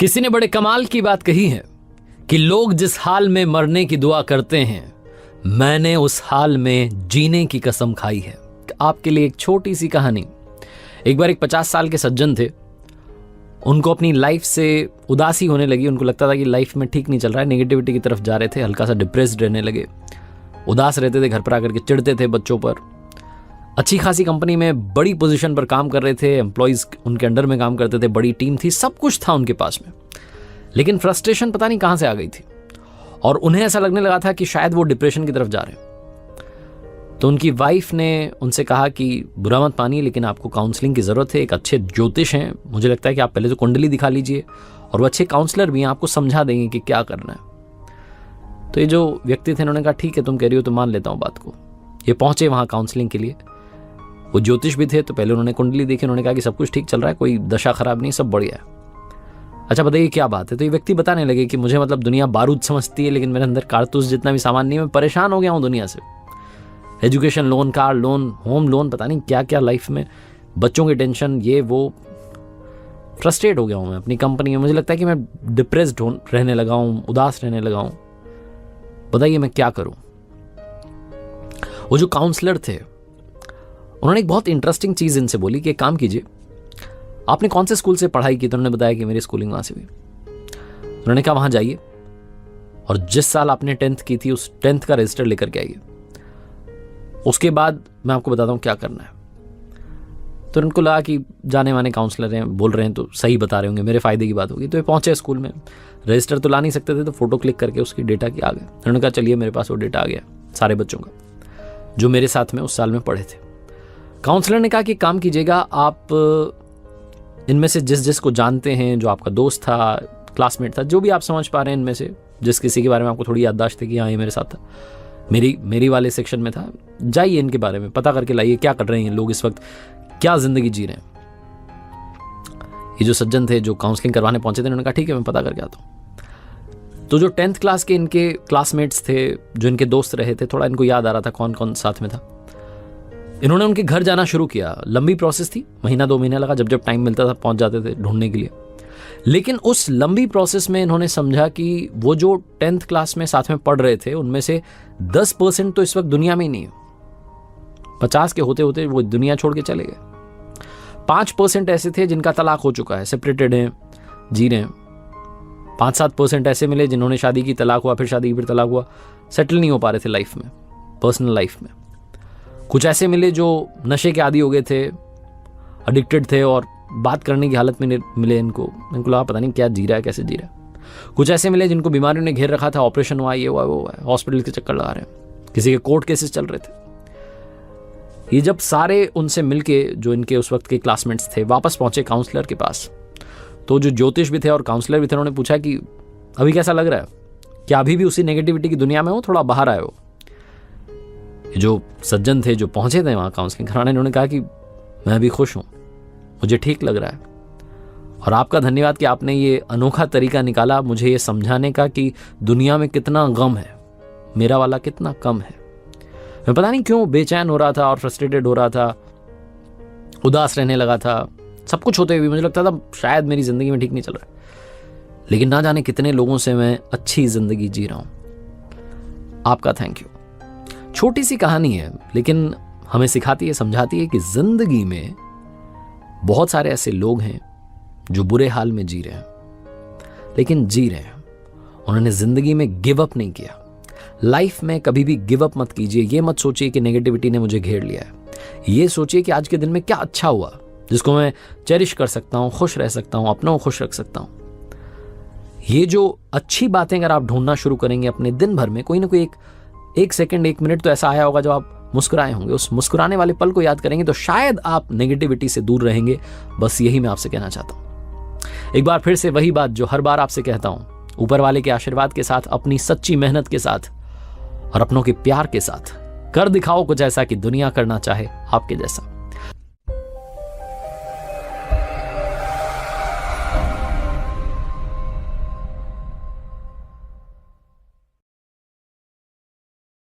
किसी ने बड़े कमाल की बात कही है कि लोग जिस हाल में मरने की दुआ करते हैं, मैंने उस हाल में जीने की कसम खाई है। आपके लिए एक छोटी सी कहानी। एक बार एक 50 साल के सज्जन थे। उनको अपनी लाइफ से उदासी होने लगी। उनको लगता था कि लाइफ में ठीक नहीं चल रहा है, नेगेटिविटी की तरफ जा रहे थे, हल्का सा डिप्रेस्ड रहने लगे, उदास रहते थे, घर पर आकर के चिढ़ते थे बच्चों पर। अच्छी खासी कंपनी में बड़ी पोजीशन पर काम कर रहे थे, एम्प्लॉयज़ उनके अंडर में काम करते थे, बड़ी टीम थी, सब कुछ था उनके पास में, लेकिन फ्रस्ट्रेशन पता नहीं कहाँ से आ गई थी और उन्हें ऐसा लगने लगा था कि शायद वो डिप्रेशन की तरफ जा रहे हैं। तो उनकी वाइफ ने उनसे कहा कि बुरा मत मानिए, लेकिन आपको काउंसलिंग की ज़रूरत है। एक अच्छे ज्योतिष हैं, मुझे लगता है कि आप पहले तो कुंडली दिखा लीजिए, और वो अच्छे काउंसलर भी हैं, आपको समझा देंगे कि क्या करना है। तो ये जो व्यक्ति थे, उन्होंने कहा ठीक है, तुम कह रही हो तो मान लेता हूँ बात को। ये पहुँचे वहाँ काउंसलिंग के लिए। वो ज्योतिष भी थे, तो पहले उन्होंने कुंडली देखी, उन्होंने कहा कि सब कुछ ठीक चल रहा है, कोई दशा खराब नहीं, सब बढ़िया है। अच्छा बताइए क्या बात है। तो ये व्यक्ति बताने लगे कि मुझे मतलब दुनिया बारूद समझती है, लेकिन मेरे अंदर कारतूस जितना भी सामान नहीं है, मैं परेशान हो गया हूँ दुनिया से। Education loan, car loan, home loan, पता नहीं क्या क्या लाइफ में, बच्चों की टेंशन, ये वो, फ्रस्ट्रेट हो गया हूँ मैं अपनी कंपनी में। मुझे लगता है कि मैं डिप्रेस्ड रहने लगा हूँ, उदास रहने लगा हूँ, बताइए मैं क्या करूँ। वो जो काउंसलर थे, उन्होंने एक बहुत इंटरेस्टिंग चीज़ इनसे बोली कि एक काम कीजिए, आपने कौन से स्कूल से पढ़ाई की। तो उन्होंने बताया कि मेरी स्कूलिंग वहाँ से हुई। उन्होंने कहा वहाँ जाइए और जिस साल आपने 10th की थी उस 10th का रजिस्टर लेकर के आइए, उसके बाद मैं आपको बताता हूँ क्या करना है। तो उनको लगा कि जाने माने काउंसलर हैं, बोल रहे हैं तो सही बता रहे होंगे, मेरे फ़ायदे की बात होगी। तो ये पहुँचे स्कूल में, रजिस्टर तो ला नहीं सकते थे, तो फ़ोटो क्लिक करके उसकी डेटा की आ गए। उन्होंने कहा चलिए मेरे पास वो डेटा आ गया सारे बच्चों का जो मेरे साथ में उस साल में पढ़े थे। काउंसलर ने कहा कि काम कीजिएगा, आप इनमें से जिस जिस को जानते हैं, जो आपका दोस्त था, क्लासमेट था, जो भी आप समझ पा रहे हैं, इनमें से जिस किसी के बारे में आपको थोड़ी याददाश्त थी कि हाँ ये मेरे साथ था, मेरी वाले सेक्शन में था, जाइए इनके बारे में पता करके लाइए क्या कर रहे हैं लोग इस वक्त, क्या जिंदगी जी रहे हैं। ये जो सज्जन थे जो काउंसलिंग करवाने पहुंचे थे, उन्होंने कहा ठीक है मैं पता करके आता हूँ। तो जो 10th क्लास के इनके क्लासमेट्स थे, जो इनके दोस्त रहे थे, थोड़ा इनको याद आ रहा था कौन कौन साथ में था। इन्होंने उनके घर जाना शुरू किया। लंबी प्रोसेस थी, महीना 2 महीना लगा, जब जब टाइम मिलता था पहुंच जाते थे ढूंढने के लिए। लेकिन उस लंबी प्रोसेस में इन्होंने समझा कि वो जो 10th क्लास में साथ में पढ़ रहे थे, उनमें से 10% तो इस वक्त दुनिया में ही नहीं है। 50 के होते होते वो दुनिया छोड़ के चले गए। 5% ऐसे थे जिनका तलाक हो चुका है, सेपरेटेड हैं, जी रहे हैं। 5-7% ऐसे मिले जिन्होंने शादी की, तलाक हुआ, फिर शादी की, फिर तलाक हुआ, सेटल नहीं हो पा रहे थे लाइफ में, पर्सनल लाइफ में। कुछ ऐसे मिले जो नशे के आदी हो गए थे, एडिक्टेड थे, और बात करने की हालत में मिले इनको लगा पता नहीं क्या जी रहा है, कैसे जी रहा है। कुछ ऐसे मिले जिनको बीमारियों ने घेर रखा था, ऑपरेशन हुआ, ये हुआ, वो हुआ, हॉस्पिटल के चक्कर लगा रहे हैं, किसी के कोर्ट केसेस चल रहे थे। ये जब सारे उनसे मिलके, जो इनके उस वक्त के क्लासमेट्स थे, वापस पहुंचे काउंसलर के पास, तो जो ज्योतिष भी थे और काउंसलर भी थे, उन्होंने पूछा कि अभी कैसा लग रहा है, क्या अभी भी उसी नेगेटिविटी की दुनिया में हो, थोड़ा बाहर आए हो। जो सज्जन थे जो पहुंचे थे वहाँ काउंसलिंग कराने, उन्होंने कहा कि मैं अभी खुश हूँ, मुझे ठीक लग रहा है, और आपका धन्यवाद कि आपने ये अनोखा तरीका निकाला मुझे ये समझाने का कि दुनिया में कितना गम है, मेरा वाला कितना कम है। मैं पता नहीं क्यों बेचैन हो रहा था और फ्रस्ट्रेटेड हो रहा था, उदास रहने लगा था, सब कुछ होते हुए मुझे लगता था शायद मेरी ज़िंदगी में ठीक नहीं चल रहा है, लेकिन ना जाने कितने लोगों से मैं अच्छी ज़िंदगी जी रहा हूँ। आपका थैंक यू। छोटी सी कहानी है, लेकिन हमें सिखाती है, समझाती है कि जिंदगी में बहुत सारे ऐसे लोग हैं जो बुरे हाल में जी रहे हैं, लेकिन जी रहे हैं। उन्होंने जिंदगी में गिव अप नहीं किया। लाइफ में कभी भी गिव अप मत कीजिए। ये मत सोचिए कि नेगेटिविटी ने मुझे घेर लिया है। ये सोचिए कि आज के दिन में क्या अच्छा हुआ जिसको मैं चेरिश कर सकता हूँ, खुश रह सकता हूँ, अपनों को खुश रख सकता हूँ। ये जो अच्छी बातें अगर आप ढूंढना शुरू करेंगे अपने दिन भर में, कोई ना कोई एक सेकंड, 1 मिनट तो ऐसा आया होगा जब आप मुस्कुराए होंगे, उस मुस्कुराने वाले पल को याद करेंगे, तो शायद आप नेगेटिविटी से दूर रहेंगे। बस यही मैं आपसे कहना चाहता हूं। एक बार फिर से वही बात जो हर बार आपसे कहता हूं, ऊपर वाले के आशीर्वाद के साथ, अपनी सच्ची मेहनत के साथ और अपनों के प्यार के साथ कर दिखाओ कुछ ऐसा कि दुनिया करना चाहे आपके जैसा।